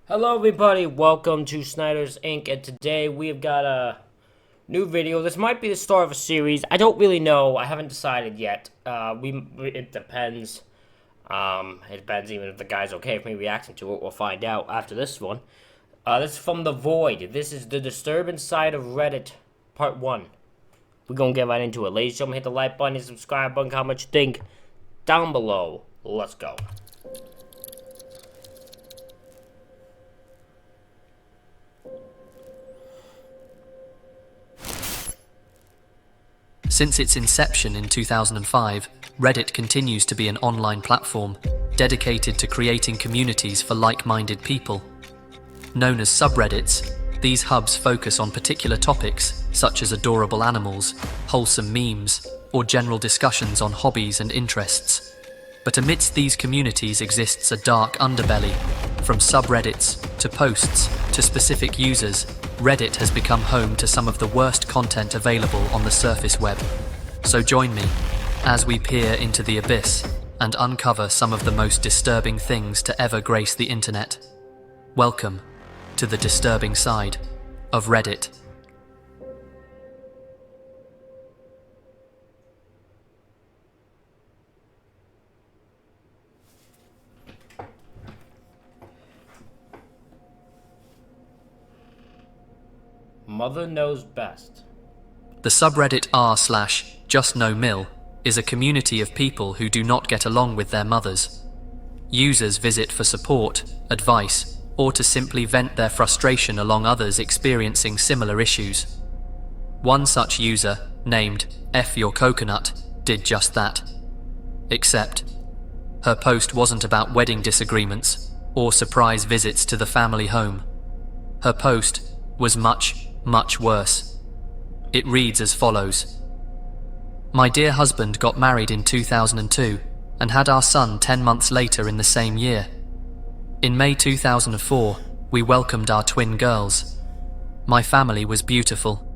Hello everybody, welcome to Snyder's Inc. And today we've got a new video. This might be the start of a series. I don't really know. I haven't decided yet. It depends. It depends even if the guy's okay with me reacting to it. We'll find out after this one. This is from The Void. This is The Disturbing Side of Reddit, Part 1. We're gonna get right into it. Ladies and gentlemen, hit the like button, hit the subscribe button, comment what you think down below. Let's go. Since its inception in 2005, Reddit continues to be an online platform dedicated to creating communities for like-minded people. Known as subreddits, these hubs focus on particular topics such as adorable animals, wholesome memes, or general discussions on hobbies and interests. But amidst these communities exists a dark underbelly. From subreddits to posts to specific users, Reddit has become home to some of the worst content available on the surface web. So join me as we peer into the abyss and uncover some of the most disturbing things to ever grace the internet. Welcome to the disturbing side of Reddit. Mother knows best. The subreddit r/JustKnowMill is a community of people who do not get along with their mothers. Users visit for support, advice, or to simply vent their frustration along others experiencing similar issues. One such user, named F Your Coconut, did just that. Except, her post wasn't about wedding disagreements or surprise visits to the family home. Her post was much worse. It reads as follows. My dear husband got married in 2002 and had our son 10 months later in the same year. In May 2004, we welcomed our twin girls. My family was beautiful.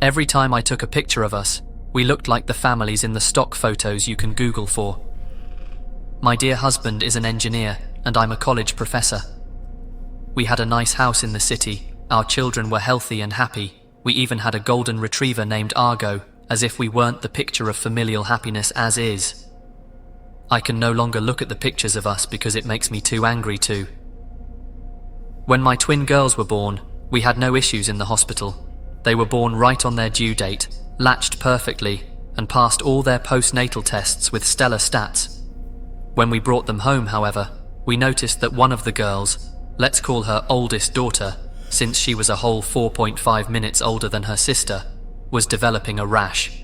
Every time I took a picture of us, we looked like the families in the stock photos you can Google for. My dear husband is an engineer and I'm a college professor. We had a nice house in the city. Our children were healthy and happy. We even had a golden retriever named Argo, as if we weren't the picture of familial happiness as is. I can no longer look at the pictures of us because it makes me too angry to. When my twin girls were born, we had no issues in the hospital. They were born right on their due date, latched perfectly, and passed all their postnatal tests with stellar stats. When we brought them home, however, we noticed that one of the girls, let's call her oldest daughter, since she was a whole 4.5 minutes older than her sister, was developing a rash.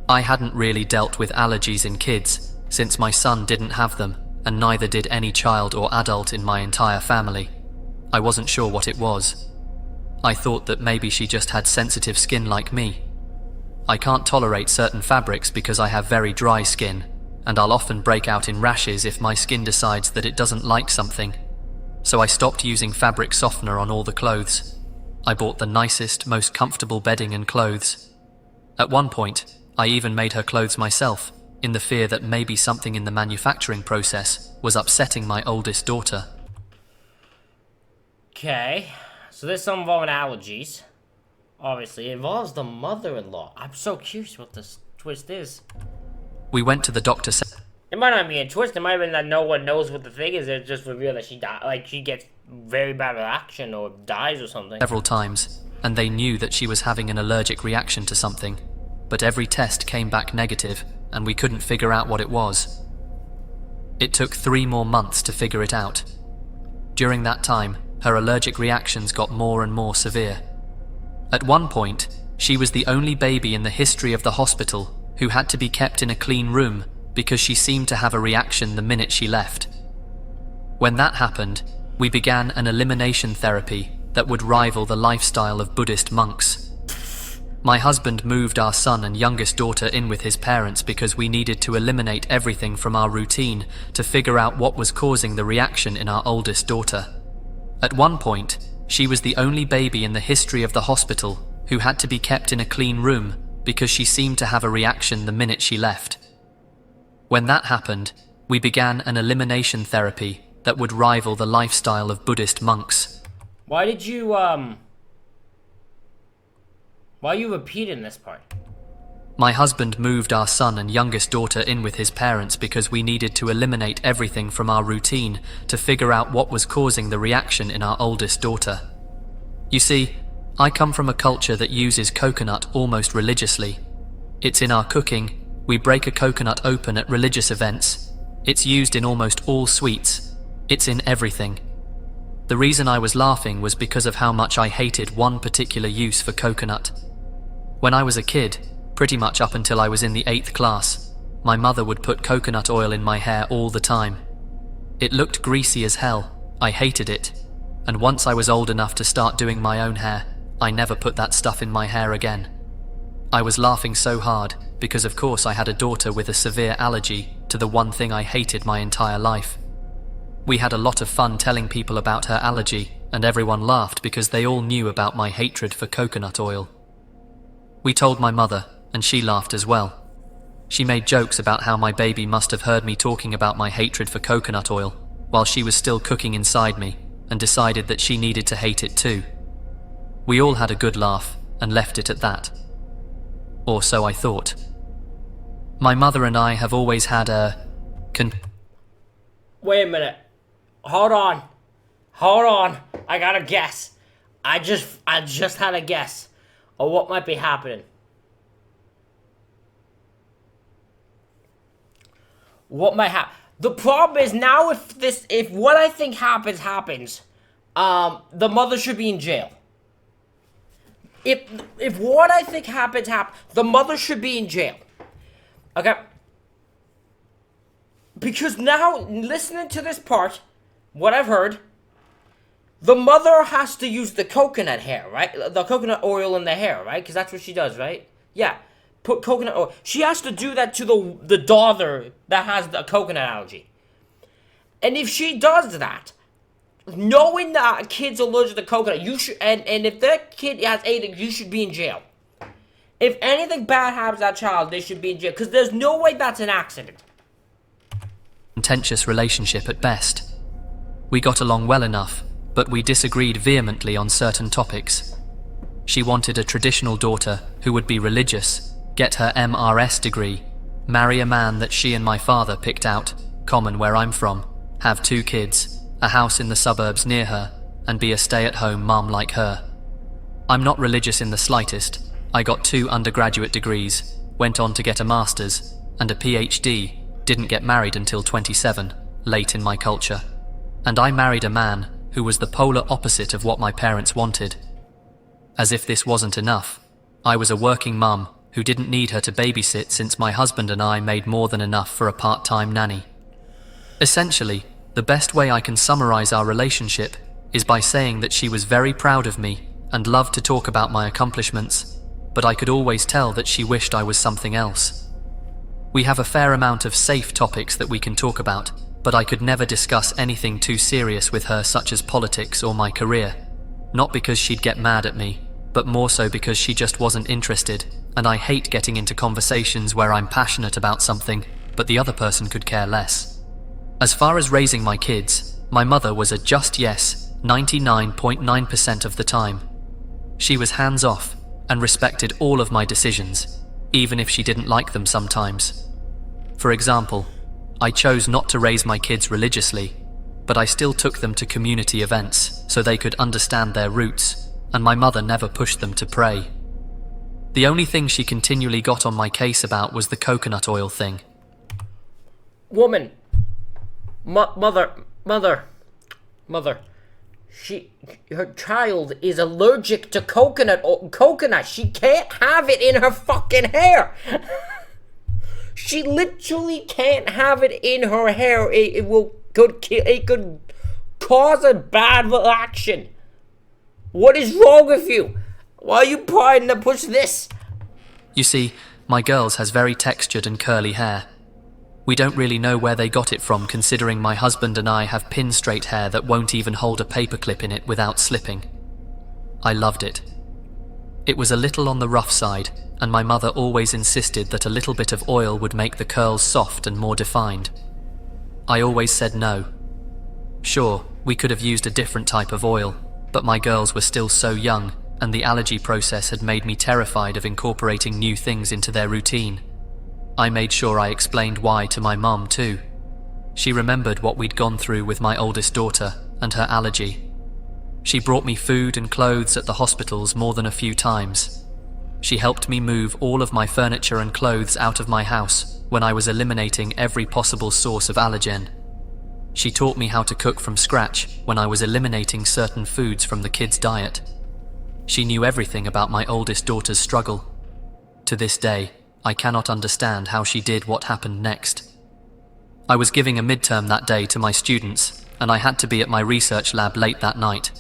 I hadn't really dealt with allergies in kids, since my son didn't have them, and neither did any child or adult in my entire family. I wasn't sure what it was. I thought that maybe she just had sensitive skin like me. I can't tolerate certain fabrics because I have very dry skin, and I'll often break out in rashes if my skin decides that it doesn't like something. So I stopped using fabric softener on all the clothes. I bought the nicest, most comfortable bedding and clothes. At one point, I even made her clothes myself, in the fear that maybe something in the manufacturing process was upsetting my oldest daughter. Okay, so this is involving allergies. Obviously, it involves the mother-in-law. I'm so curious what this twist is. We went to the doctor. It might not be a twist. It might have been that no one knows what the thing is. It just revealed that she died, like she gets very bad reaction or dies or something. Several times, and they knew that she was having an allergic reaction to something. But every test came back negative, and we couldn't figure out what it was. It took 3 more months to figure it out. During that time, her allergic reactions got more and more severe. At one point, she was the only baby in the history of the hospital who had to be kept in a clean room because she seemed to have a reaction the minute she left. When that happened, we began an elimination therapy that would rival the lifestyle of Buddhist monks. My husband moved our son and youngest daughter in with his parents because we needed to eliminate everything from our routine to figure out what was causing the reaction in our oldest daughter. At one point, she was the only baby in the history of the hospital who had to be kept in a clean room because she seemed to have a reaction the minute she left. When that happened, we began an elimination therapy that would rival the lifestyle of Buddhist monks. Why did you, why are you repeating this part? My husband moved our son and youngest daughter in with his parents because we needed to eliminate everything from our routine to figure out what was causing the reaction in our oldest daughter. You see, I come from a culture that uses coconut almost religiously. It's in our cooking, we break a coconut open at religious events, it's used in almost all sweets, it's in everything. The reason I was laughing was because of how much I hated one particular use for coconut. When I was a kid, pretty much up until I was in the 8th class, my mother would put coconut oil in my hair all the time. It looked greasy as hell, I hated it, and once I was old enough to start doing my own hair, I never put that stuff in my hair again. I was laughing so hard because of course I had a daughter with a severe allergy to the one thing I hated my entire life. We had a lot of fun telling people about her allergy, and everyone laughed because they all knew about my hatred for coconut oil. We told my mother, and she laughed as well. She made jokes about how my baby must have heard me talking about my hatred for coconut oil while she was still cooking inside me, and decided that she needed to hate it too. We all had a good laugh and left it at that. Or so I thought. My mother and I have always had a Wait a minute. Hold on. I got a guess. I just had a guess of what might be happening. What might happen? The problem is now if what I think happens, the mother should be in jail. If what I think happens, the mother should be in jail. Okay? Because now, listening to this part, what I've heard, the mother has to use the coconut hair, right? The coconut oil in the hair, right? Because that's what she does, right? Yeah. Put coconut oil. She has to do that to the daughter that has the coconut allergy. And if she does that, knowing that a kid's allergic to coconut, you should, and if that kid has AIDS, you should be in jail. If anything bad happens to that child, they should be in jail. Because there's no way that's an accident. Contentious relationship at best. We got along well enough, but we disagreed vehemently on certain topics. She wanted a traditional daughter who would be religious, get her MRS degree, marry a man that she and my father picked out, common where I'm from, have 2 kids, a house in the suburbs near her, and be a stay-at-home mum like her. I'm not religious in the slightest. I got 2 undergraduate degrees, went on to get a master's, and a PhD, didn't get married until 27, late in my culture. And I married a man who was the polar opposite of what my parents wanted. As if this wasn't enough, I was a working mum who didn't need her to babysit since my husband and I made more than enough for a part-time nanny. Essentially, the best way I can summarize our relationship is by saying that she was very proud of me and loved to talk about my accomplishments, but I could always tell that she wished I was something else. We have a fair amount of safe topics that we can talk about, but I could never discuss anything too serious with her, such as politics or my career. Not because she'd get mad at me, but more so because she just wasn't interested, and I hate getting into conversations where I'm passionate about something, but the other person could care less. As far as raising my kids, my mother was a just yes 99.9% of the time. She was hands-off and respected all of my decisions, even if she didn't like them sometimes. For example, I chose not to raise my kids religiously, but I still took them to community events so they could understand their roots, and my mother never pushed them to pray. The only thing she continually got on my case about was the coconut oil thing. Woman. Mother. Her child is allergic to coconut. She can't have it in her fucking hair. She literally can't have it in her hair. It could cause a bad reaction. What is wrong with you? Why are you trying to push this? You see, my girls has very textured and curly hair. We don't really know where they got it from, considering my husband and I have pin straight hair that won't even hold a paperclip in it without slipping. I loved it. It was a little on the rough side, and my mother always insisted that a little bit of oil would make the curls soft and more defined. I always said no. Sure, we could have used a different type of oil, but my girls were still so young, and the allergy process had made me terrified of incorporating new things into their routine. I made sure I explained why to my mum too. She remembered what we'd gone through with my oldest daughter and her allergy. She brought me food and clothes at the hospitals more than a few times. She helped me move all of my furniture and clothes out of my house when I was eliminating every possible source of allergen. She taught me how to cook from scratch when I was eliminating certain foods from the kids' diet. She knew everything about my oldest daughter's struggle. To this day, I cannot understand how she did what happened next. I was giving a midterm that day to my students, and I had to be at my research lab late that night.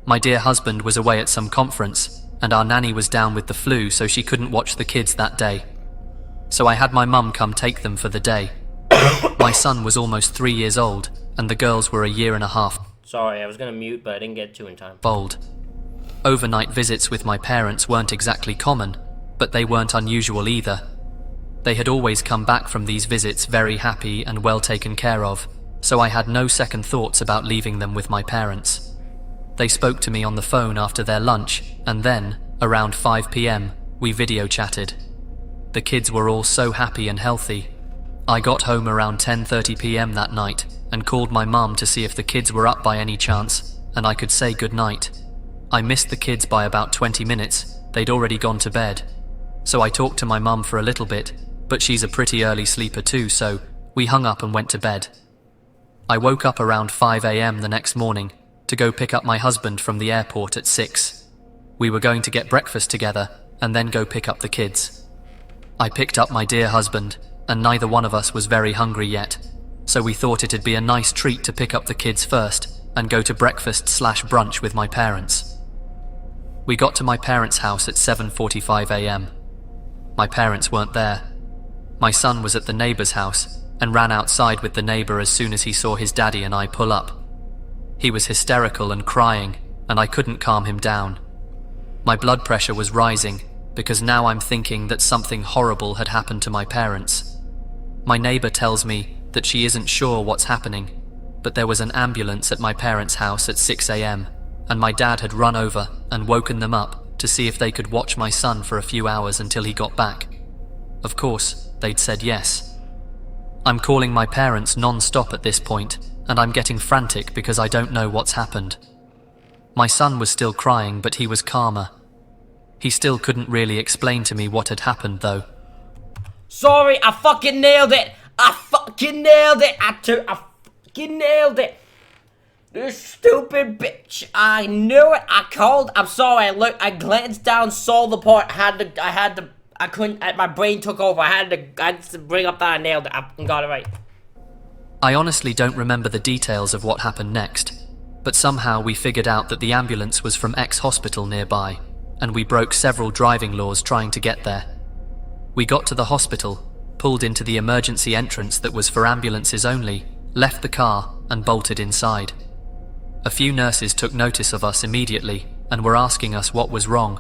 My dear husband was away at some conference, and our nanny was down with the flu, so she couldn't watch the kids that day. So I had my mum come take them for the day. My son was almost 3 years old, and the girls were a year and a half. Sorry, I was gonna mute, but I didn't get to in time. Old. Overnight visits with my parents weren't exactly common, but they weren't unusual either. They had always come back from these visits very happy and well taken care of, so I had no second thoughts about leaving them with my parents. They spoke to me on the phone after their lunch, and then, around 5 p.m, we video chatted. The kids were all so happy and healthy. I got home around 10:30 p.m. that night and called my mum to see if the kids were up by any chance, and I could say goodnight. I missed the kids by about 20 minutes, they'd already gone to bed. So I talked to my mum for a little bit, but she's a pretty early sleeper too, so we hung up and went to bed. I woke up around 5 a.m. the next morning to go pick up my husband from the airport at 6. We were going to get breakfast together and then go pick up the kids. I picked up my dear husband, and neither one of us was very hungry yet, so we thought it'd be a nice treat to pick up the kids first and go to breakfast/brunch with my parents. We got to my parents' house at 7:45 a.m. My parents weren't there. My son was at the neighbor's house and ran outside with the neighbor as soon as he saw his daddy and I pull up. He was hysterical and crying, and I couldn't calm him down. My blood pressure was rising because now I'm thinking that something horrible had happened to my parents. My neighbor tells me that she isn't sure what's happening, but there was an ambulance at my parents' house at 6 a.m, and my dad had run over and woken them up to see if they could watch my son for a few hours until he got back. Of course, they'd said yes. I'm calling my parents non-stop at this point, and I'm getting frantic because I don't know what's happened. My son was still crying, but he was calmer. He still couldn't really explain to me what had happened, though. Sorry, I fucking nailed it! I fucking nailed it! I fucking nailed it! This stupid bitch! I knew it! I called! I'm sorry, I glanced down, saw the part, I couldn't, my brain took over, I had to bring up that I nailed it, I got it right. I honestly don't remember the details of what happened next, but somehow we figured out that the ambulance was from X hospital nearby, and we broke several driving laws trying to get there. We got to the hospital, pulled into the emergency entrance that was for ambulances only, left the car, and bolted inside. A few nurses took notice of us immediately and were asking us what was wrong.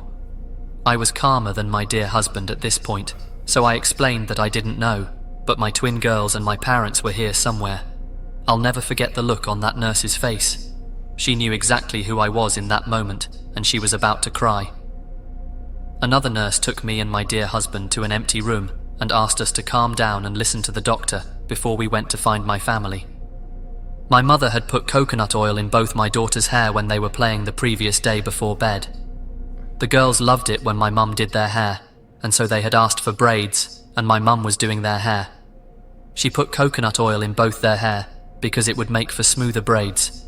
I was calmer than my dear husband at this point, so I explained that I didn't know, but my twin girls and my parents were here somewhere. I'll never forget the look on that nurse's face. She knew exactly who I was in that moment, and she was about to cry. Another nurse took me and my dear husband to an empty room and asked us to calm down and listen to the doctor before we went to find my family. My mother had put coconut oil in both my daughter's hair when they were playing the previous day before bed. The girls loved it when my mum did their hair, and so they had asked for braids, and my mum was doing their hair. She put coconut oil in both their hair because it would make for smoother braids.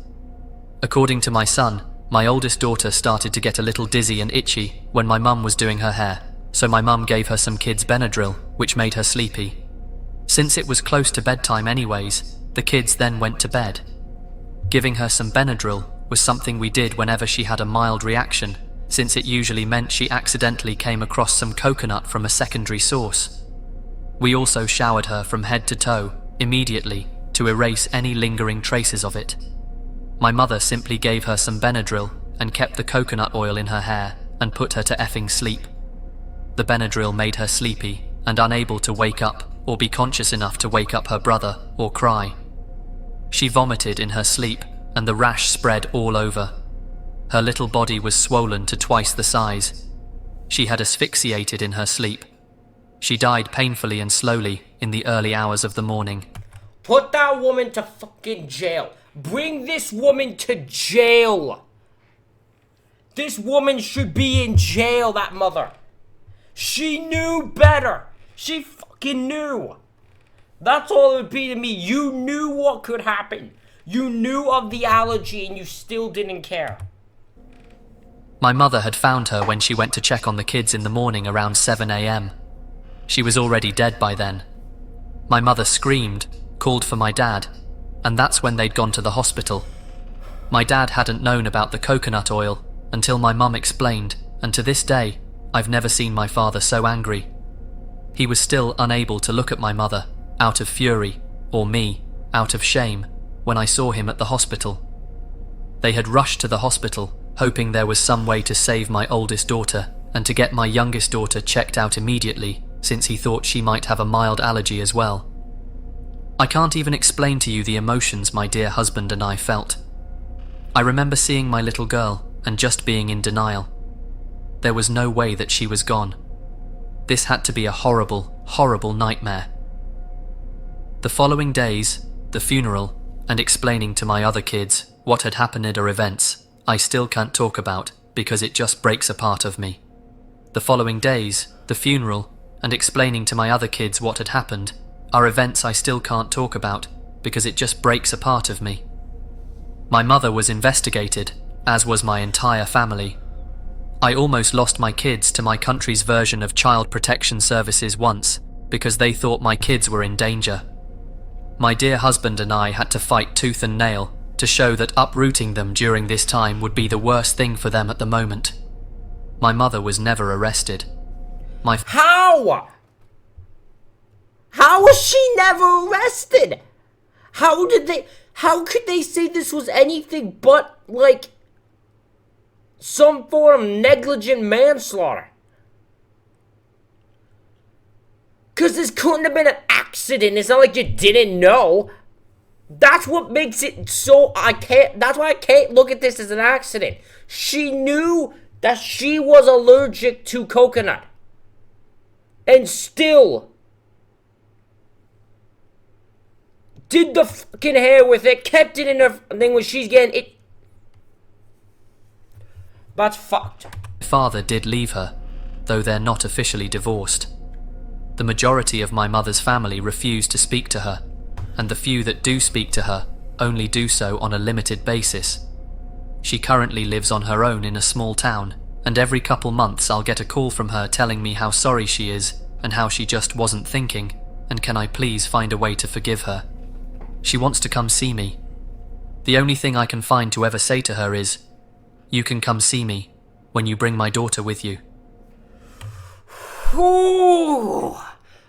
According to my son, my oldest daughter started to get a little dizzy and itchy when my mum was doing her hair, so my mum gave her some kids' Benadryl, which made her sleepy. Since it was close to bedtime anyways, the kids then went to bed. Giving her some Benadryl was something we did whenever she had a mild reaction, since it usually meant she accidentally came across some coconut from a secondary source. We also showered her from head to toe, immediately, to erase any lingering traces of it. My mother simply gave her some Benadryl and kept the coconut oil in her hair and put her to effing sleep. The Benadryl made her sleepy and unable to wake up or be conscious enough to wake up her brother or cry. She vomited in her sleep, and the rash spread all over. Her little body was swollen to twice the size. She had asphyxiated in her sleep. She died painfully and slowly in the early hours of the morning. Put that woman to fucking jail. Bring this woman to jail. This woman should be in jail, that mother. She knew better. She fucking knew. That's all it would be to me. You knew what could happen. You knew of the allergy and you still didn't care. My mother had found her when she went to check on the kids in the morning around 7 a.m. She was already dead by then. My mother screamed, called for my dad, and that's when they'd gone to the hospital. My dad hadn't known about the coconut oil until my mum explained, and to this day, I've never seen my father so angry. He was still unable to look at my mother out of fury, or me out of shame, when I saw him at the hospital. They had rushed to the hospital, hoping there was some way to save my oldest daughter and to get my youngest daughter checked out immediately, since he thought she might have a mild allergy as well. I can't even explain to you the emotions my dear husband and I felt. I remember seeing my little girl and just being in denial. There was no way that she was gone. This had to be a horrible, horrible nightmare. The following days, the funeral, and explaining to my other kids what had happened are events I still can't talk about because it just breaks a part of me. The following days, the funeral, and explaining to my other kids what had happened are events I still can't talk about because it just breaks a part of me. My mother was investigated, as was my entire family. I almost lost my kids to my country's version of Child Protection Services once because they thought my kids were in danger. My dear husband and I had to fight tooth and nail to show that uprooting them during this time would be the worst thing for them at the moment. My mother was never arrested. How? How was she never arrested? How could they say this was anything but, like, some form of negligent manslaughter? Because this couldn't have been an accident. It's not like you didn't know. That's what makes it so that's why I can't look at this as an accident. She knew that she was allergic to coconut. And still did the fucking hair with it, kept it in her thing when she's getting it. That's fucked. My father did leave her, though they're not officially divorced. The majority of my mother's family refuse to speak to her, and the few that do speak to her only do so on a limited basis. She currently lives on her own in a small town, and every couple months I'll get a call from her telling me how sorry she is and how she just wasn't thinking, and can I please find a way to forgive her. She wants to come see me. The only thing I can find to ever say to her is, "You can come see me when you bring my daughter with you." Ooh,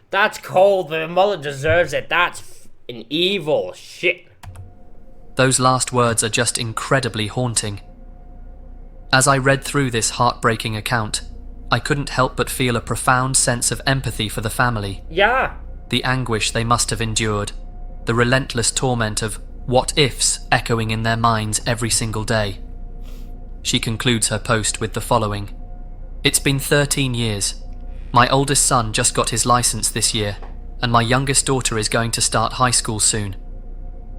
that's cold, but the mother deserves it. That's an evil shit. Those last words are just incredibly haunting. As I read through this heartbreaking account, I couldn't help but feel a profound sense of empathy for the family. Yeah. The anguish they must have endured, the relentless torment of what-ifs echoing in their minds every single day. She concludes her post with the following. "It's been 13 years. My oldest son just got his license this year, and my youngest daughter is going to start high school soon.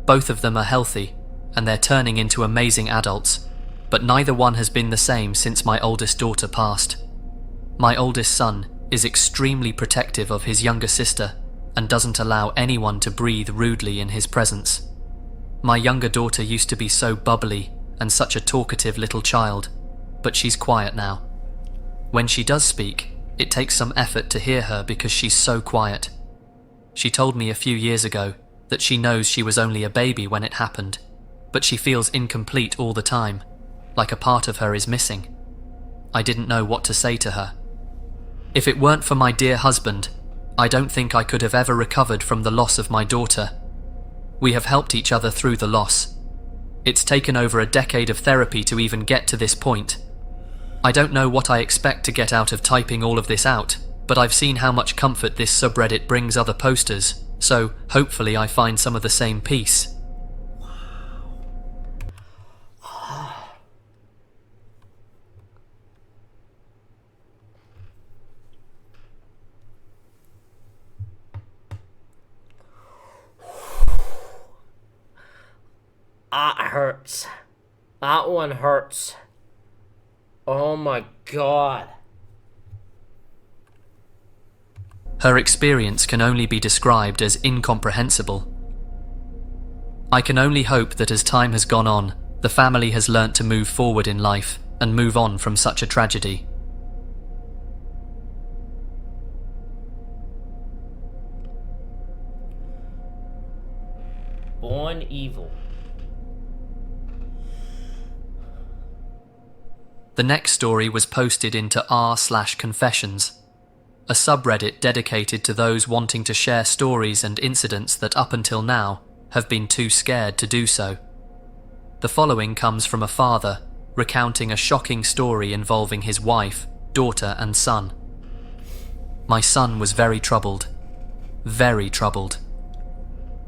Both of them are healthy, and they're turning into amazing adults, but neither one has been the same since my oldest daughter passed. My oldest son is extremely protective of his younger sister and doesn't allow anyone to breathe rudely in his presence. My younger daughter used to be so bubbly and such a talkative little child, but she's quiet now. When she does speak, it takes some effort to hear her because she's so quiet. She told me a few years ago that she knows she was only a baby when it happened, but she feels incomplete all the time, like a part of her is missing. I didn't know what to say to her. If it weren't for my dear husband, I don't think I could have ever recovered from the loss of my daughter. We have helped each other through the loss. It's taken over a decade of therapy to even get to this point. I don't know what I expect to get out of typing all of this out, but I've seen how much comfort this subreddit brings other posters, so hopefully I find some of the same peace. hurts. That one hurts. Oh my god. Her experience can only be described as incomprehensible. I can only hope that as time has gone on, the family has learnt to move forward in life and move on from such a tragedy. Born evil. The next story was posted into r/confessions, a subreddit dedicated to those wanting to share stories and incidents that up until now have been too scared to do so. The following comes from a father recounting a shocking story involving his wife, daughter and son. My son was very troubled. Very troubled.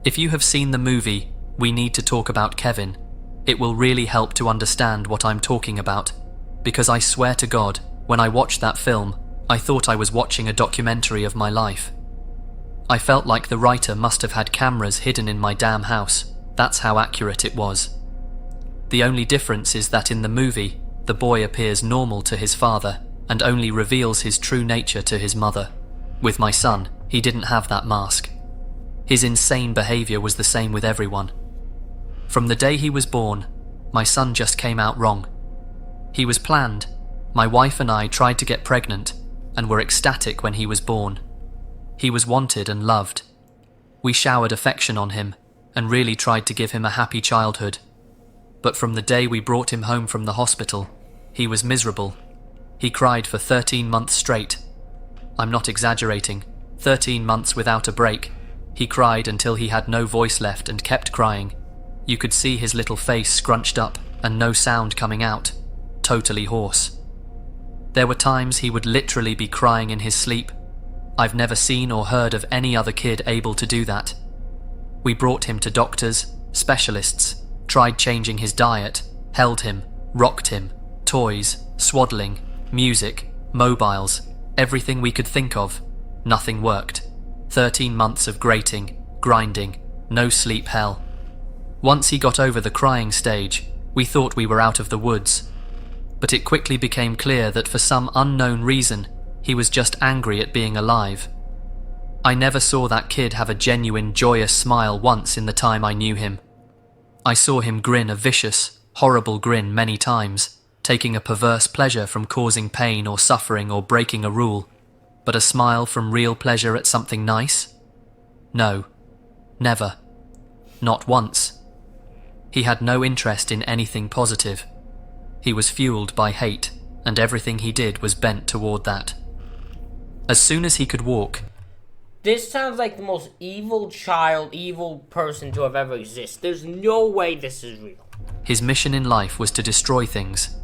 If you have seen the movie We Need to Talk About Kevin, it will really help to understand what I'm talking about, because I swear to God, when I watched that film, I thought I was watching a documentary of my life. I felt like the writer must have had cameras hidden in my damn house. That's how accurate it was. The only difference is that in the movie, the boy appears normal to his father and only reveals his true nature to his mother. With my son, he didn't have that mask. His insane behavior was the same with everyone. From the day he was born, my son just came out wrong. He was planned. My wife and I tried to get pregnant and were ecstatic when he was born. He was wanted and loved. We showered affection on him and really tried to give him a happy childhood. But from the day we brought him home from the hospital, he was miserable. He cried for 13 months straight. I'm not exaggerating. 13 months without a break. He cried until he had no voice left and kept crying. You could see his little face scrunched up and no sound coming out. Totally hoarse. There were times he would literally be crying in his sleep. I've never seen or heard of any other kid able to do that. We brought him to doctors, specialists, tried changing his diet, held him, rocked him, toys, swaddling, music, mobiles, everything we could think of. Nothing worked. 13 months of grating, grinding, no sleep hell. Once he got over the crying stage, we thought we were out of the woods. But it quickly became clear that for some unknown reason, he was just angry at being alive. I never saw that kid have a genuine, joyous smile once in the time I knew him. I saw him grin a vicious, horrible grin many times, taking a perverse pleasure from causing pain or suffering or breaking a rule. But a smile from real pleasure at something nice? No. Never. Not once. He had no interest in anything positive. He was fueled by hate, and everything he did was bent toward that. As soon as he could walk... This sounds like the most evil child, evil person to have ever existed. There's no way this is real. His mission in life was to destroy things.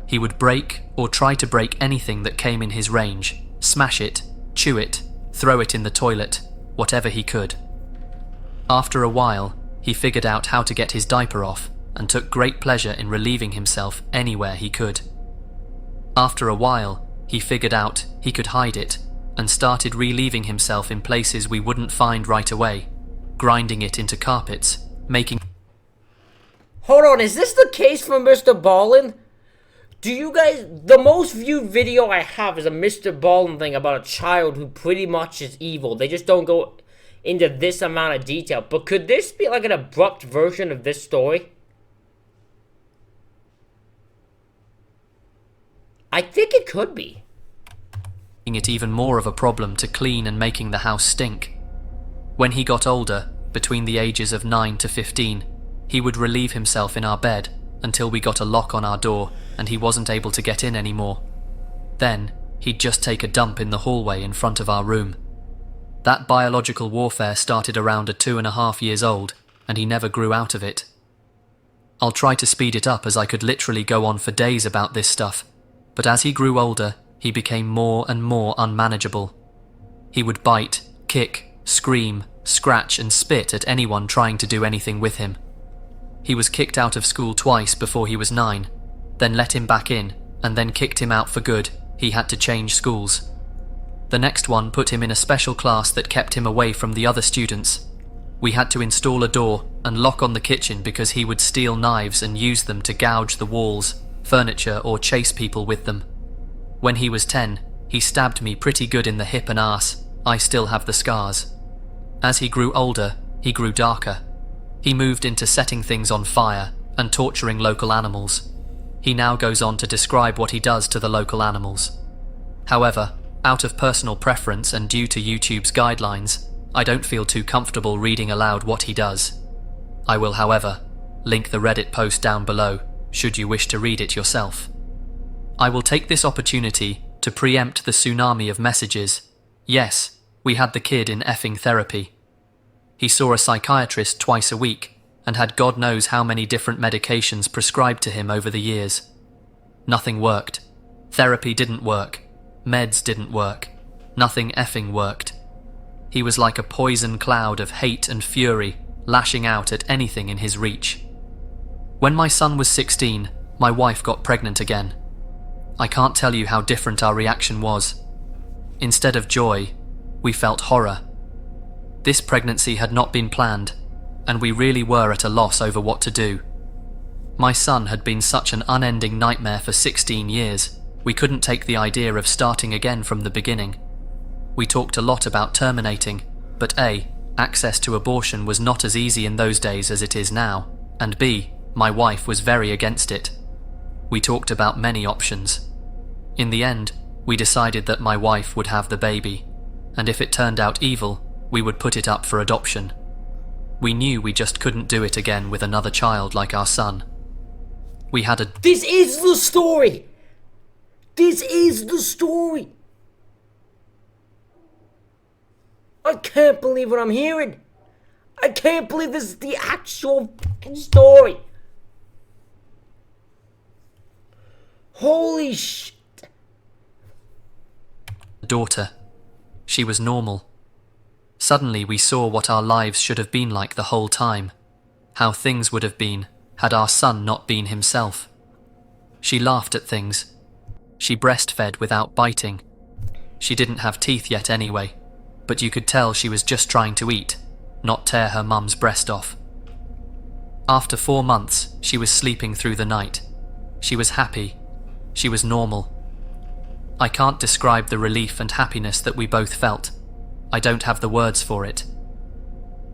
He would break or try to break anything that came in his range, smash it, chew it, throw it in the toilet, whatever he could. After a while, he figured out how to get his diaper off and took great pleasure in relieving himself anywhere he could. After a while, he figured out he could hide it and started relieving himself in places we wouldn't find right away, grinding it into carpets, making... Hold on, is this the case for Mr. Ballin? Do you guys... The most viewed video I have is a Mr. Ballin thing about a child who pretty much is evil. They just don't go into this amount of detail. But could this be like an abrupt version of this story? I think it could be. It even more of a problem to clean and making the house stink. When he got older, between the ages of 9 to 15, he would relieve himself in our bed until we got a lock on our door and he wasn't able to get in anymore. Then, he'd just take a dump in the hallway in front of our room. That biological warfare started around at 2.5 years old, and he never grew out of it. I'll try to speed it up as I could literally go on for days about this stuff, but as he grew older, he became more and more unmanageable. He would bite, kick, scream, scratch and spit at anyone trying to do anything with him. He was kicked out of school twice before he was 9, then let him back in, and then kicked him out for good. He had to change schools. The next one put him in a special class that kept him away from the other students. We had to install a door and lock on the kitchen because he would steal knives and use them to gouge the walls, furniture, or chase people with them. When he was 10, he stabbed me pretty good in the hip and arse. I still have the scars. As he grew older, he grew darker. He moved into setting things on fire and torturing local animals. He now goes on to describe what he does to the local animals. However, out of personal preference and due to YouTube's guidelines, I don't feel too comfortable reading aloud what he does. I will, however, link the Reddit post down below, should you wish to read it yourself. I will take this opportunity to preempt the tsunami of messages. Yes, we had the kid in effing therapy. He saw a psychiatrist twice a week and had God knows how many different medications prescribed to him over the years. Nothing worked. Therapy didn't work. Meds didn't work. Nothing effing worked. He was like a poison cloud of hate and fury, lashing out at anything in his reach. When my son was 16, my wife got pregnant again. I can't tell you how different our reaction was. Instead of joy, we felt horror. This pregnancy had not been planned, and we really were at a loss over what to do. My son had been such an unending nightmare for 16 years, we couldn't take the idea of starting again from the beginning. We talked a lot about terminating, but A, access to abortion was not as easy in those days as it is now, and B, my wife was very against it. We talked about many options. In the end, we decided that my wife would have the baby, and if it turned out evil, we would put it up for adoption. We knew we just couldn't do it again with another child like our son. We had a— This is the story! This is the story! I can't believe what I'm hearing! I can't believe this is the actual fucking story! Holy shit! daughter. She was normal. Suddenly we saw what our lives should have been like the whole time, how things would have been had our son not been himself. She laughed at things. She breastfed without biting. She didn't have teeth yet anyway, but you could tell she was just trying to eat, not tear her mum's breast off. After 4 months, she was sleeping through the night. She was happy. She was normal. I can't describe the relief and happiness that we both felt. I don't have the words for it.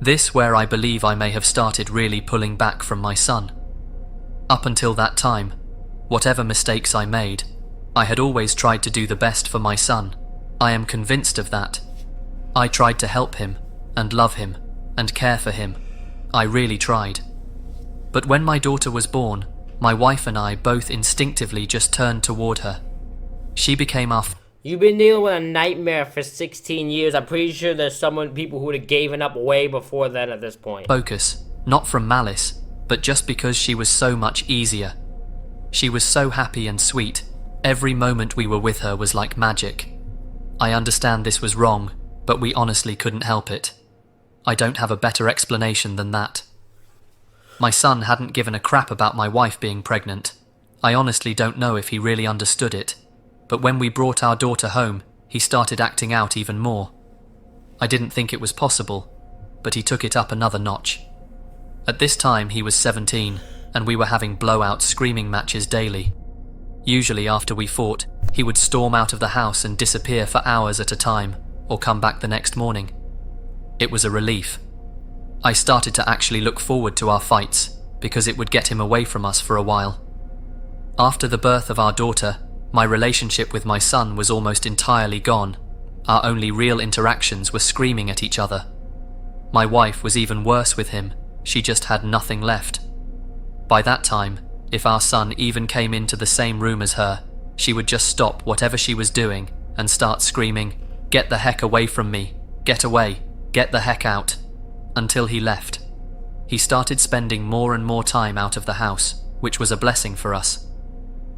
This where I believe I may have started really pulling back from my son. Up until that time, whatever mistakes I made, I had always tried to do the best for my son. I am convinced of that. I tried to help him, and love him, and care for him. I really tried. But when my daughter was born, my wife and I both instinctively just turned toward her. She became our You've been dealing with a nightmare for 16 years. I'm pretty sure there's people who would have given up way before then at this point. focus, not from malice, but just because she was so much easier. She was so happy and sweet. Every moment we were with her was like magic. I understand this was wrong, but we honestly couldn't help it. I don't have a better explanation than that. My son hadn't given a crap about my wife being pregnant. I honestly don't know if he really understood it. But when we brought our daughter home, he started acting out even more. I didn't think it was possible, but he took it up another notch. At this time he was 17, and we were having blowout screaming matches daily. Usually after we fought, he would storm out of the house and disappear for hours at a time, or come back the next morning. It was a relief. I started to actually look forward to our fights, because it would get him away from us for a while. After the birth of our daughter, my relationship with my son was almost entirely gone. Our only real interactions were screaming at each other. My wife was even worse with him. She just had nothing left. By that time, if our son even came into the same room as her, she would just stop whatever she was doing and start screaming, "Get the heck away from me! Get away! Get the heck out!" Until he left. He started spending more and more time out of the house, which was a blessing for us.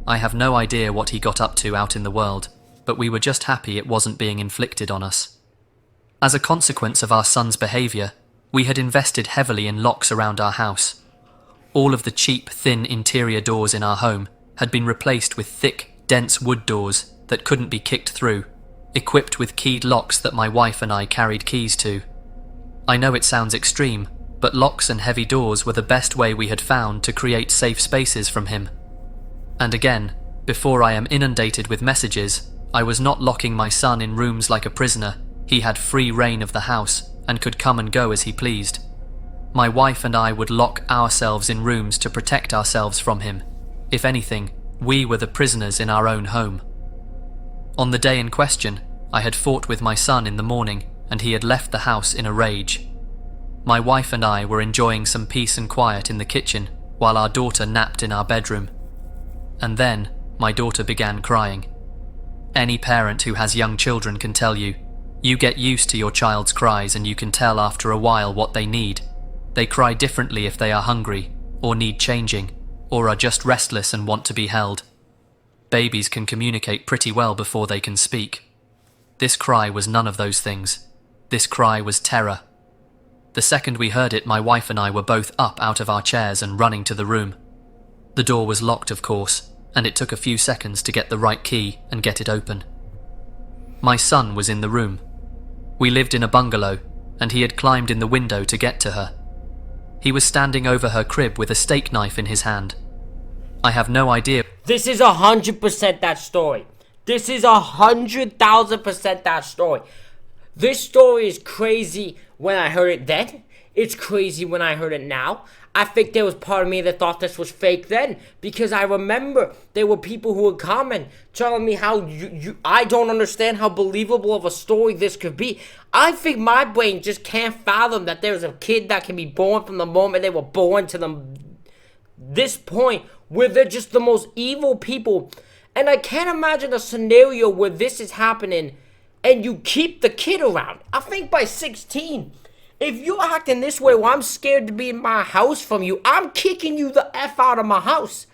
I have no idea what he got up to out in the world, but we were just happy it wasn't being inflicted on us. As a consequence of our son's behaviour, we had invested heavily in locks around our house. All of the cheap, thin interior doors in our home had been replaced with thick, dense wood doors that couldn't be kicked through, equipped with keyed locks that my wife and I carried keys to. I know it sounds extreme, but locks and heavy doors were the best way we had found to create safe spaces from him. And again, before I am inundated with messages, I was not locking my son in rooms like a prisoner. He had free reign of the house and could come and go as he pleased. My wife and I would lock ourselves in rooms to protect ourselves from him. If anything, we were the prisoners in our own home. On the day in question, I had fought with my son in the morning, and he had left the house in a rage. My wife and I were enjoying some peace and quiet in the kitchen while our daughter napped in our bedroom. And then, my daughter began crying. Any parent who has young children can tell you, you get used to your child's cries and you can tell after a while what they need. They cry differently if they are hungry, or need changing, or are just restless and want to be held. Babies can communicate pretty well before they can speak. This cry was none of those things. This cry was terror. The second we heard it, my wife and I were both up out of our chairs and running to the room. The door was locked, of course, and it took a few seconds to get the right key and get it open. My son was in the room. We lived in a bungalow, and he had climbed in the window to get to her. He was standing over her crib with a steak knife in his hand. I have no idea. This is 100% that story. This is 100,000% that story. This story is crazy when I heard it then. It's crazy when I heard it now. I think there was part of me that thought this was fake then, because I remember there were people who would comment telling me how I don't understand how believable of a story this could be. I think my brain just can't fathom that there's a kid that can be born from the moment they were born to this point where they're just the most evil people. And I can't imagine a scenario where this is happening and you keep the kid around. I think by 16, if you're acting this way where I'm scared to be in my house from you, I'm kicking you the F out of my house.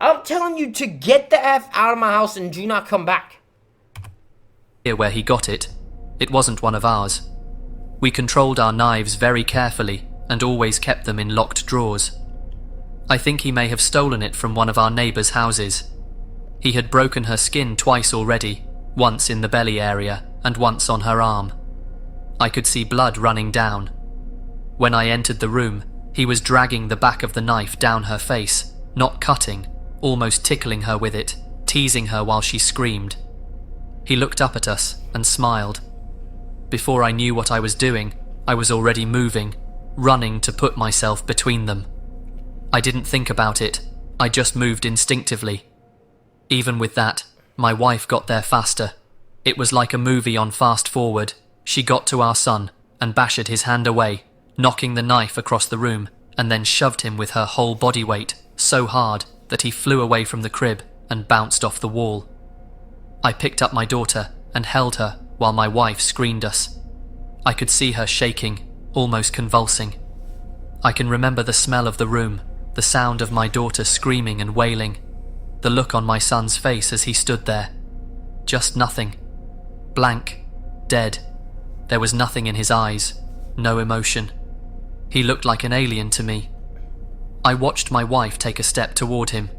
I'm telling you to get the F out of my house and do not come back. Where he got it. It wasn't one of ours. We controlled our knives very carefully and always kept them in locked drawers. I think he may have stolen it from one of our neighbours' houses. He had broken her skin twice already, once in the belly area and once on her arm. I could see blood running down. When I entered the room, he was dragging the back of the knife down her face, not cutting, almost tickling her with it, teasing her while she screamed. He looked up at us and smiled. Before I knew what I was doing, I was already moving, running to put myself between them. I didn't think about it, I just moved instinctively. Even with that, my wife got there faster. It was like a movie on fast forward. She got to our son and bashed his hand away, knocking the knife across the room, and then shoved him with her whole body weight so hard that he flew away from the crib and bounced off the wall. I picked up my daughter and held her while my wife screened us. I could see her shaking, almost convulsing. I can remember the smell of the room, the sound of my daughter screaming and wailing, the look on my son's face as he stood there. Just nothing. Blank. Dead. There was nothing in his eyes, no emotion. He looked like an alien to me. I watched my wife take a step toward him.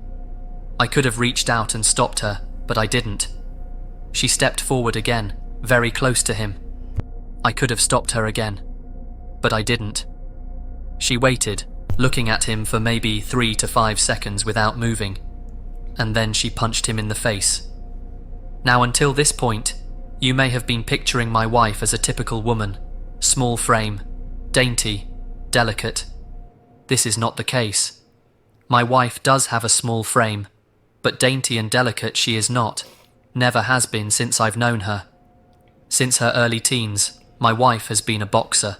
I could have reached out and stopped her, but I didn't. She stepped forward again, very close to him. I could have stopped her again, but I didn't. She waited, looking at him for maybe 3 to 5 seconds without moving, and then she punched him in the face. Now, until this point, you may have been picturing my wife as a typical woman, small frame, dainty, delicate. This is not the case. My wife does have a small frame, but dainty and delicate she is not, never has been since I've known her. Since her early teens, my wife has been a boxer.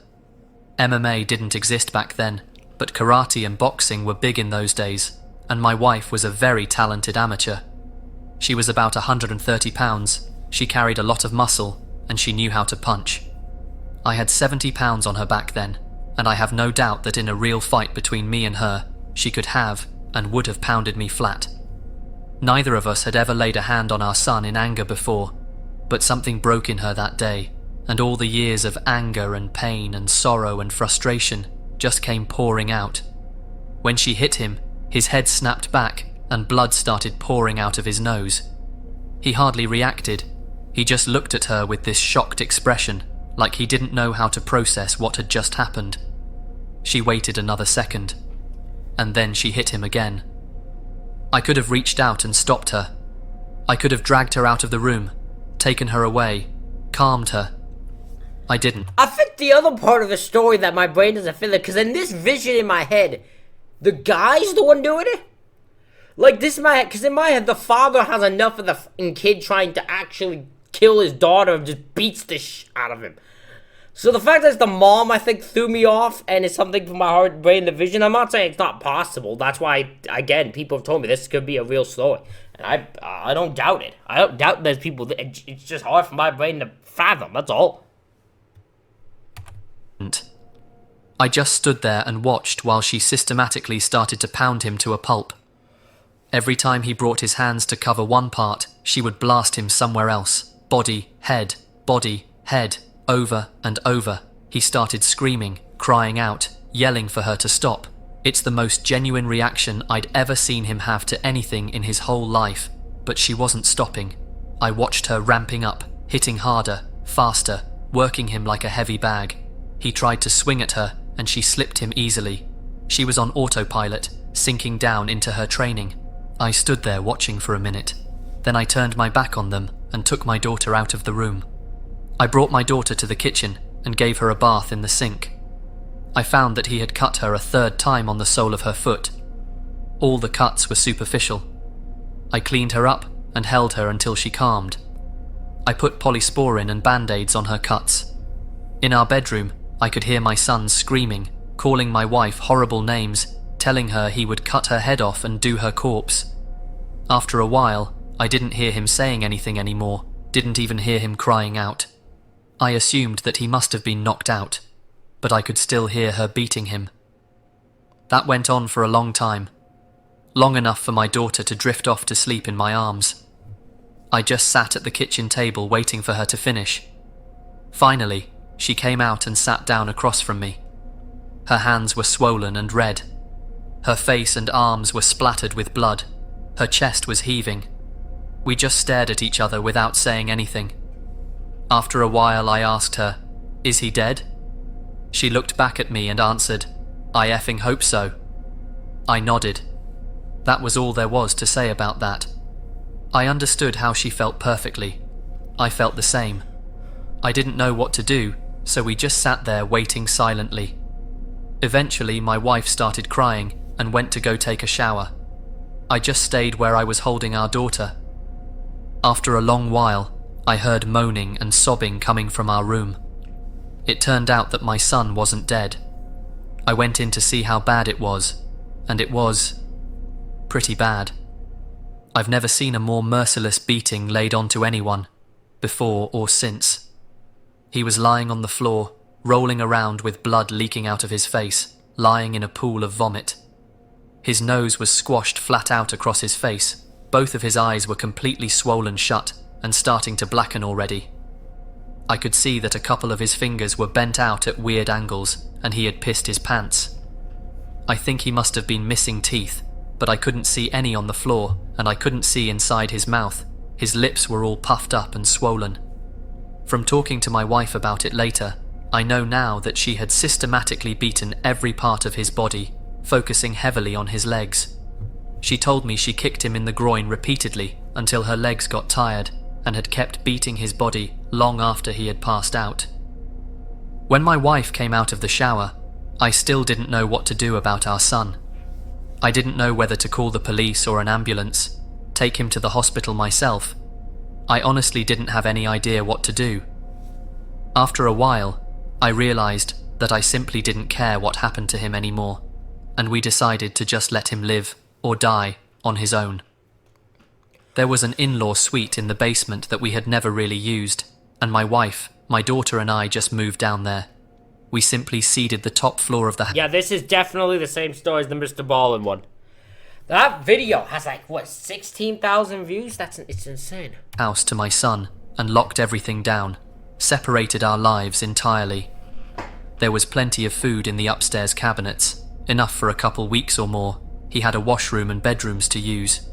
MMA didn't exist back then, but karate and boxing were big in those days, and my wife was a very talented amateur. She was about 130 pounds, she carried a lot of muscle, and she knew how to punch. I had 70 pounds on her back then, and I have no doubt that in a real fight between me and her, she could have and would have pounded me flat. Neither of us had ever laid a hand on our son in anger before, but something broke in her that day, and all the years of anger and pain and sorrow and frustration just came pouring out. When she hit him, his head snapped back and blood started pouring out of his nose. He hardly reacted. He just looked at her with this shocked expression, like he didn't know how to process what had just happened. She waited another second, and then she hit him again. I could have reached out and stopped her. I could have dragged her out of the room, taken her away, calmed her. I didn't. I think the other part of the story that my brain doesn't fit, because in this vision in my head, the guy's the one doing it. Like, this in my head, because in my head, the father has enough of the fucking kid trying to actually kill his daughter and just beats the out of him. So the fact that it's the mom, I think, threw me off, and it's something from my heart, brain, the vision. I'm not saying it's not possible. That's why, again, people have told me this could be a real story. And I don't doubt it. I don't doubt there's people, it's just hard for my brain to fathom, that's all. I just stood there and watched while she systematically started to pound him to a pulp. Every time he brought his hands to cover one part, she would blast him somewhere else. Body, head, over and over. He started screaming, crying out, yelling for her to stop. It's the most genuine reaction I'd ever seen him have to anything in his whole life, but she wasn't stopping. I watched her ramping up, hitting harder, faster, working him like a heavy bag. He tried to swing at her, and she slipped him easily. She was on autopilot, sinking down into her training. I stood there watching for a minute. Then I turned my back on them and took my daughter out of the room. I brought my daughter to the kitchen and gave her a bath in the sink. I found that he had cut her a third time on the sole of her foot. All the cuts were superficial. I cleaned her up and held her until she calmed. I put polysporin and band-aids on her cuts. In our bedroom, I could hear my son screaming, calling my wife horrible names, telling her he would cut her head off and do her corpse. After a while, I didn't hear him saying anything anymore, didn't even hear him crying out. I assumed that he must have been knocked out, but I could still hear her beating him. That went on for a long time, long enough for my daughter to drift off to sleep in my arms. I just sat at the kitchen table waiting for her to finish. Finally, she came out and sat down across from me. Her hands were swollen and red. Her face and arms were splattered with blood. Her chest was heaving. We just stared at each other without saying anything. After a while, I asked her, "Is he dead?" She looked back at me and answered, "I effing hope so." I nodded. That was all there was to say about that. I understood how she felt perfectly. I felt the same. I didn't know what to do, so we just sat there waiting silently. Eventually, my wife started crying and went to go take a shower. I just stayed where I was holding our daughter. After a long while, I heard moaning and sobbing coming from our room. It turned out that my son wasn't dead. I went in to see how bad it was, and it was pretty bad. I've never seen a more merciless beating laid onto anyone, before or since. He was lying on the floor, rolling around with blood leaking out of his face, lying in a pool of vomit. His nose was squashed flat out across his face. Both of his eyes were completely swollen shut and starting to blacken already. I could see that a couple of his fingers were bent out at weird angles, and he had pissed his pants. I think he must have been missing teeth, but I couldn't see any on the floor, and I couldn't see inside his mouth. His lips were all puffed up and swollen. From talking to my wife about it later, I know now that she had systematically beaten every part of his body, focusing heavily on his legs. She told me she kicked him in the groin repeatedly until her legs got tired, and had kept beating his body long after he had passed out. When my wife came out of the shower, I still didn't know what to do about our son. I didn't know whether to call the police or an ambulance, take him to the hospital myself. I honestly didn't have any idea what to do. After a while, I realized that I simply didn't care what happened to him anymore, and we decided to just let him live or die on his own. There was an in-law suite in the basement that we had never really used, and my wife, my daughter and I just moved down there. We simply seeded the top floor of the house. Yeah, this is definitely the same story as the Mr. Ballin one. That video has like, what, 16,000 views? It's insane. House to my son and locked everything down, separated our lives entirely. There was plenty of food in the upstairs cabinets, enough for a couple weeks or more. He had a washroom and bedrooms to use.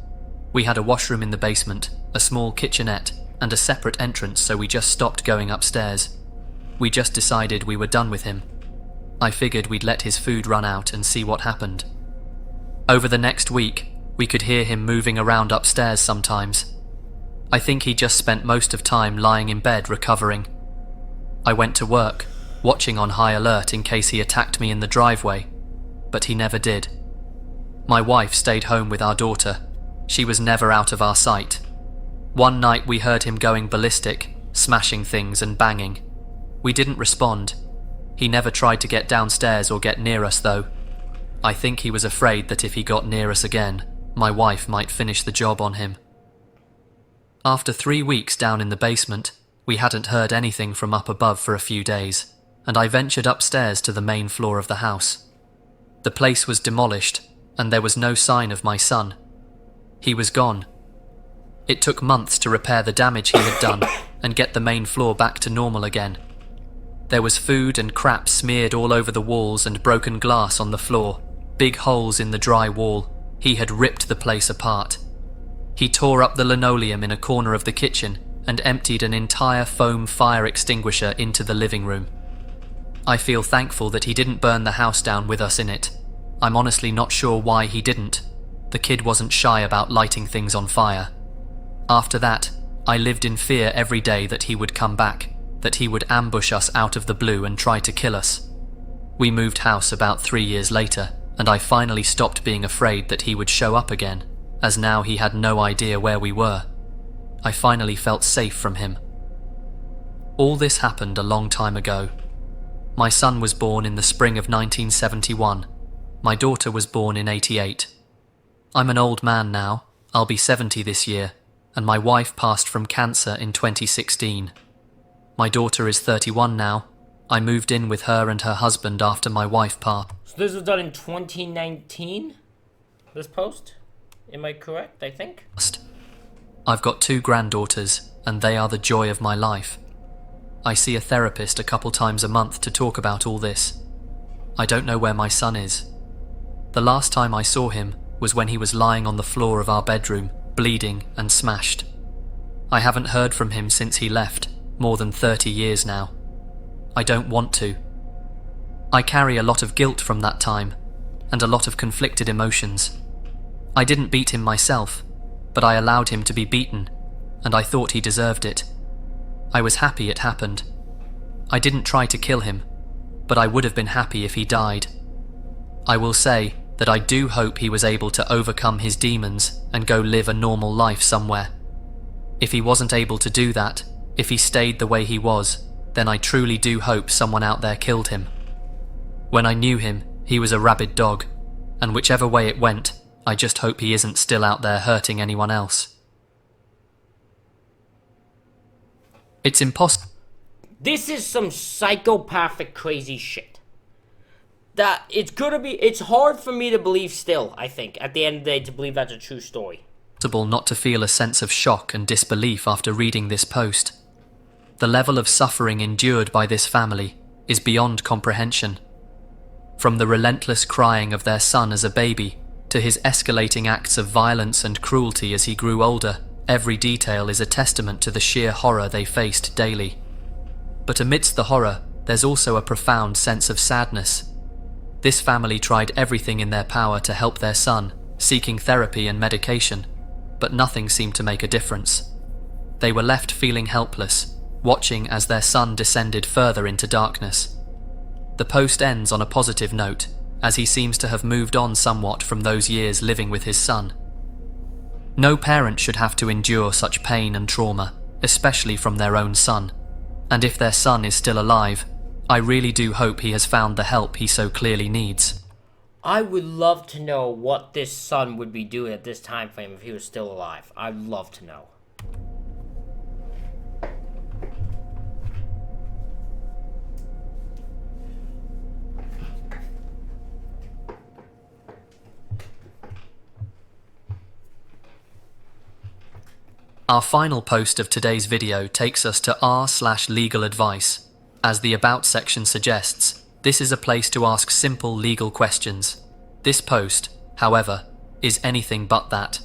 We had a washroom in the basement, a small kitchenette, and a separate entrance, so we just stopped going upstairs. We just decided we were done with him. I figured we'd let his food run out and see what happened. Over the next week, we could hear him moving around upstairs sometimes. I think he just spent most of time lying in bed recovering. I went to work, watching on high alert in case he attacked me in the driveway, but he never did. My wife stayed home with our daughter. She was never out of our sight. One night we heard him going ballistic, smashing things and banging. We didn't respond. He never tried to get downstairs or get near us though. I think he was afraid that if he got near us again, my wife might finish the job on him. After 3 weeks down in the basement, we hadn't heard anything from up above for a few days, and I ventured upstairs to the main floor of the house. The place was demolished, and there was no sign of my son. He was gone. It took months to repair the damage he had done and get the main floor back to normal again. There was food and crap smeared all over the walls and broken glass on the floor, big holes in the dry wall. He had ripped the place apart. He tore up the linoleum in a corner of the kitchen and emptied an entire foam fire extinguisher into the living room. I feel thankful that he didn't burn the house down with us in it. I'm honestly not sure why he didn't. The kid wasn't shy about lighting things on fire. After that, I lived in fear every day that he would come back, that he would ambush us out of the blue and try to kill us. We moved house about 3 years later, and I finally stopped being afraid that he would show up again, as now he had no idea where we were. I finally felt safe from him. All this happened a long time ago. My son was born in the spring of 1971. My daughter was born in 88. I'm an old man now, I'll be 70 this year, and my wife passed from cancer in 2016. My daughter is 31 now. I moved in with her and her husband after my wife passed. So this was done in 2019? This post? Am I correct, I think? I've got 2 granddaughters, and they are the joy of my life. I see a therapist a couple times a month to talk about all this. I don't know where my son is. The last time I saw him was when he was lying on the floor of our bedroom, bleeding and smashed. I haven't heard from him since he left, more than 30 years now. I don't want to. I carry a lot of guilt from that time, and a lot of conflicted emotions. I didn't beat him myself, but I allowed him to be beaten, and I thought he deserved it. I was happy it happened. I didn't try to kill him, but I would have been happy if he died. I will say that I do hope he was able to overcome his demons and go live a normal life somewhere. If he wasn't able to do that, if he stayed the way he was, then I truly do hope someone out there killed him. When I knew him, he was a rabid dog, and whichever way it went, I just hope he isn't still out there hurting anyone else. It's impossible. This is some psychopathic crazy shit. That it's hard for me to believe still, I think, at the end of the day, to believe that's a true story. Not to feel a sense of shock and disbelief after reading this post. The level of suffering endured by this family is beyond comprehension. From the relentless crying of their son as a baby, to his escalating acts of violence and cruelty as he grew older, every detail is a testament to the sheer horror they faced daily. But amidst the horror, there's also a profound sense of sadness. This family tried everything in their power to help their son, seeking therapy and medication, but nothing seemed to make a difference. They were left feeling helpless, watching as their son descended further into darkness. The post ends on a positive note, as he seems to have moved on somewhat from those years living with his son. No parent should have to endure such pain and trauma, especially from their own son. And if their son is still alive, I really do hope he has found the help he so clearly needs. I would love to know what this son would be doing at this time frame if he was still alive. I'd love to know. Our final post of today's video takes us to r/legal advice. As the About section suggests, this is a place to ask simple legal questions. This post, however, is anything but that.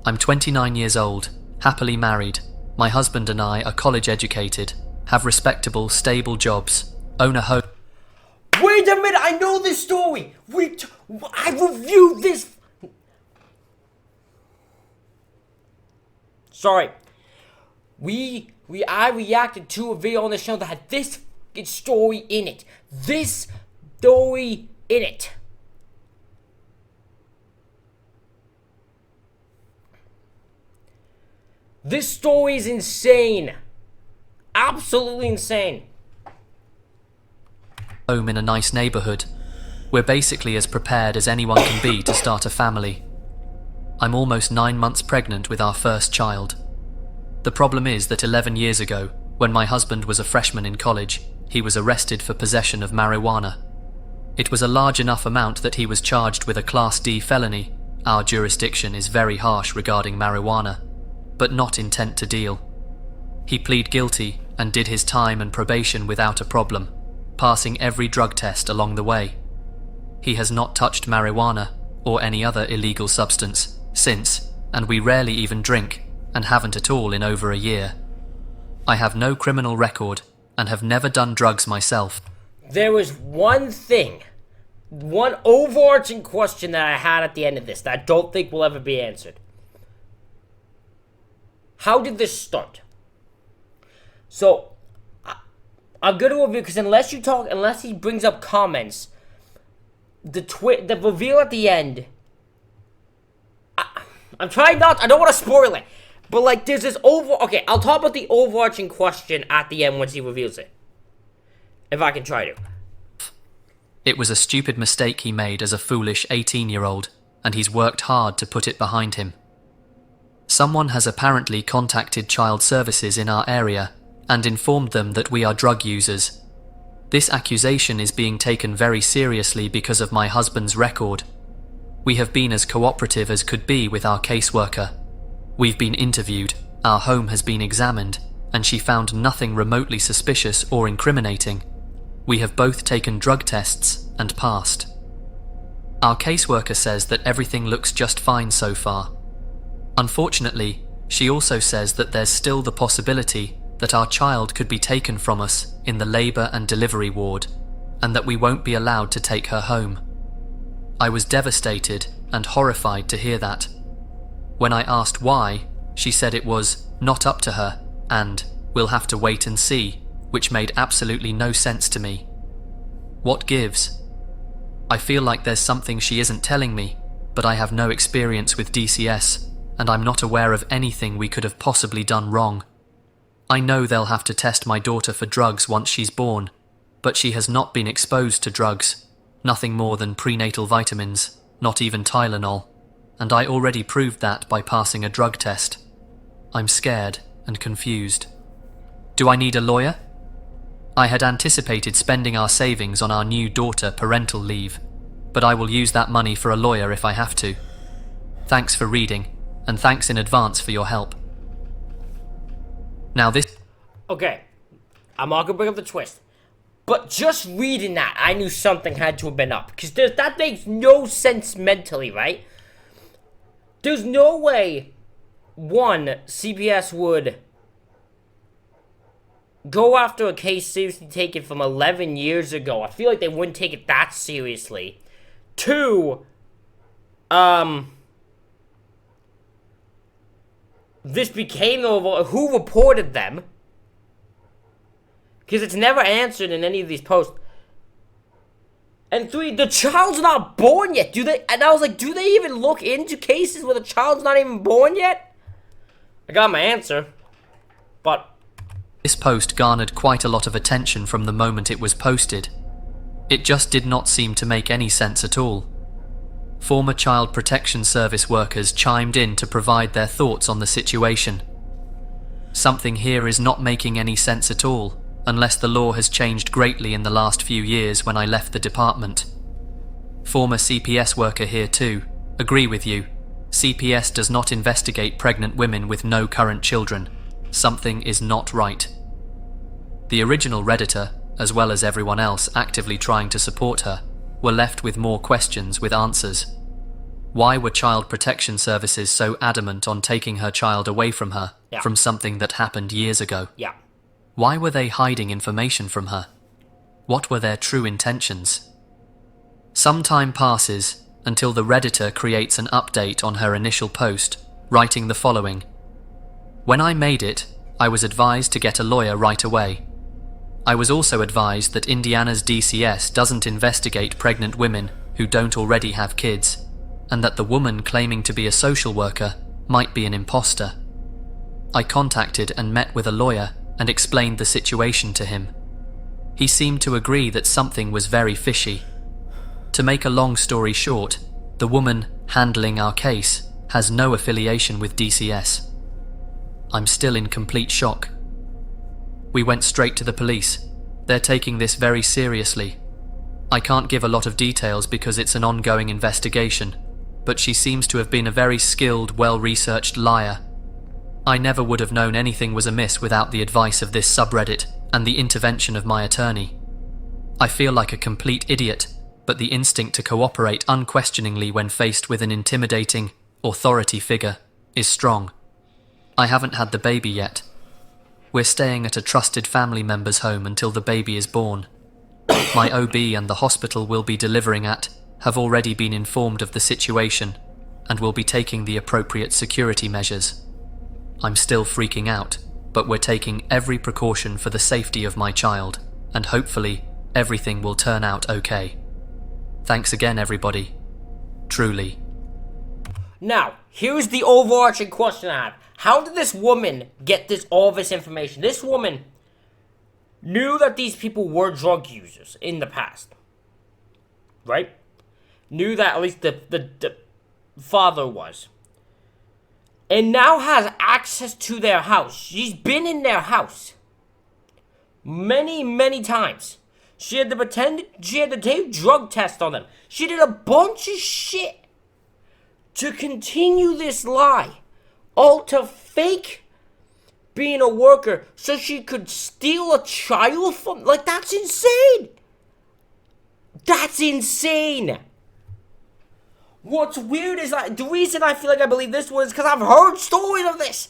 I'm 29 years old, happily married. My husband and I are college educated, have respectable, stable jobs, own a home. Wait a minute, I know this story. I reviewed this. Sorry. I reacted to a video on the channel that had this story in it. This story in it. This story is insane. Absolutely insane. Home in a nice neighborhood. We're basically as prepared as anyone can be to start a family. I'm almost 9 months pregnant with our first child. The problem is that 11 years ago, when my husband was a freshman in college, he was arrested for possession of marijuana. It was a large enough amount that he was charged with a Class D felony. Our jurisdiction is very harsh regarding marijuana, but not intent to deal. He pleaded guilty and did his time and probation without a problem, passing every drug test along the way. He has not touched marijuana or any other illegal substance since, and we rarely even drink, and haven't at all in over a year. I have no criminal record and have never done drugs myself. There was one thing, one overarching question that I had at the end of this that I don't think will ever be answered. How did this start? So, I'm gonna review, because unless he brings up comments, the reveal at the end, I'm trying not, I don't want to spoil it, but like there's this okay, I'll talk about the overarching question at the end once he reveals it. If I can try to. It was a stupid mistake he made as a foolish 18-year-old, and he's worked hard to put it behind him. Someone has apparently contacted child services in our area and informed them that we are drug users. This accusation is being taken very seriously because of my husband's record. We have been as cooperative as could be with our caseworker. We've been interviewed, our home has been examined, and she found nothing remotely suspicious or incriminating. We have both taken drug tests and passed. Our caseworker says that everything looks just fine so far. Unfortunately, she also says that there's still the possibility that our child could be taken from us in the labour and delivery ward, and that we won't be allowed to take her home. I was devastated and horrified to hear that. When I asked why, she said it was not up to her and we'll have to wait and see, which made absolutely no sense to me. What gives? I feel like there's something she isn't telling me, but I have no experience with DCS, and I'm not aware of anything we could have possibly done wrong. I know they'll have to test my daughter for drugs once she's born, but she has not been exposed to drugs, nothing more than prenatal vitamins, not even Tylenol, and I already proved that by passing a drug test. I'm scared and confused. Do I need a lawyer? I had anticipated spending our savings on our new daughter parental leave, but I will use that money for a lawyer if I have to. Thanks for reading, and thanks in advance for your help. Now this... Okay, I'm not gonna bring up the twist, but just reading that, I knew something had to have been up, because that makes no sense mentally, right? There's no way, one, CPS would go after a case seriously taken from 11 years ago. I feel like they wouldn't take it that seriously. Two, this became over. Who reported them? Because it's never answered in any of these posts. And three, the child's not born yet. Do they? And I was like, do they even look into cases where the child's not even born yet? I got my answer. But this post garnered quite a lot of attention from the moment it was posted. It just did not seem to make any sense at all. Former Child Protection Service workers chimed in to provide their thoughts on the situation. Something here is not making any sense at all, unless the law has changed greatly in the last few years when I left the department. Former CPS worker here too. Agree with you. CPS does not investigate pregnant women with no current children. Something is not right. The original Redditor, as well as everyone else actively trying to support her, were left with more questions with answers. Why were Child Protection Services so adamant on taking her child away from her, Yeah. from something that happened years ago? Yeah. Why were they hiding information from her? What were their true intentions? Some time passes until the Redditor creates an update on her initial post, writing the following. When I made it, I was advised to get a lawyer right away. I was also advised that Indiana's DCS doesn't investigate pregnant women who don't already have kids, and that the woman claiming to be a social worker might be an imposter. I contacted and met with a lawyer and explained the situation to him. He seemed to agree that something was very fishy. To make a long story short, the woman handling our case has no affiliation with DCS. I'm still in complete shock. We went straight to the police. They're taking this very seriously. I can't give a lot of details because it's an ongoing investigation, but she seems to have been a very skilled, well-researched liar. I never would have known anything was amiss without the advice of this subreddit and the intervention of my attorney. I feel like a complete idiot, but the instinct to cooperate unquestioningly when faced with an intimidating, authority figure is strong. I haven't had the baby yet. We're staying at a trusted family member's home until the baby is born. My OB and the hospital we'll be delivering at have already been informed of the situation and will be taking the appropriate security measures. I'm still freaking out, but we're taking every precaution for the safety of my child, and hopefully everything will turn out okay. Thanks again, everybody. Truly. Now, here's the overarching question I have. How did this woman get all this information? This woman knew that these people were drug users in the past. Right? Knew that at least the father was. And now has access to their house. She's been in their house many, many times. She had to take drug tests on them. She did a bunch of shit to continue this lie. All to fake being a worker so she could steal a child from... Like, that's insane. That's insane. What's weird is that the reason I feel like I believe this was because I've heard stories of this.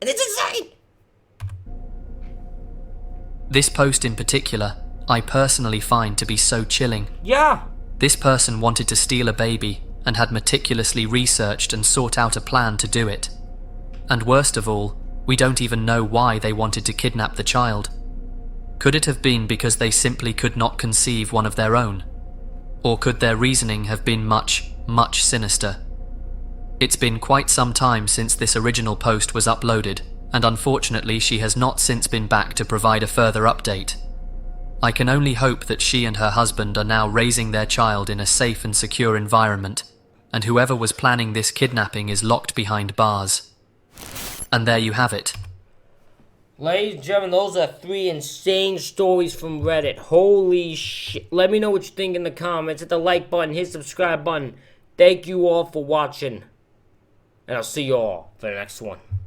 And it's insane. This post in particular, I personally find to be so chilling. Yeah. This person wanted to steal a baby and had meticulously researched and sought out a plan to do it. And worst of all, we don't even know why they wanted to kidnap the child. Could it have been because they simply could not conceive one of their own? Or could their reasoning have been much, much sinister? It's been quite some time since this original post was uploaded, and unfortunately she has not since been back to provide a further update. I can only hope that she and her husband are now raising their child in a safe and secure environment, and whoever was planning this kidnapping is locked behind bars. And there you have it. Ladies and gentlemen, those are 3 insane stories from Reddit. Holy shit. Let me know what you think in the comments. Hit the like button, hit the subscribe button. Thank you all for watching. And I'll see you all for the next one.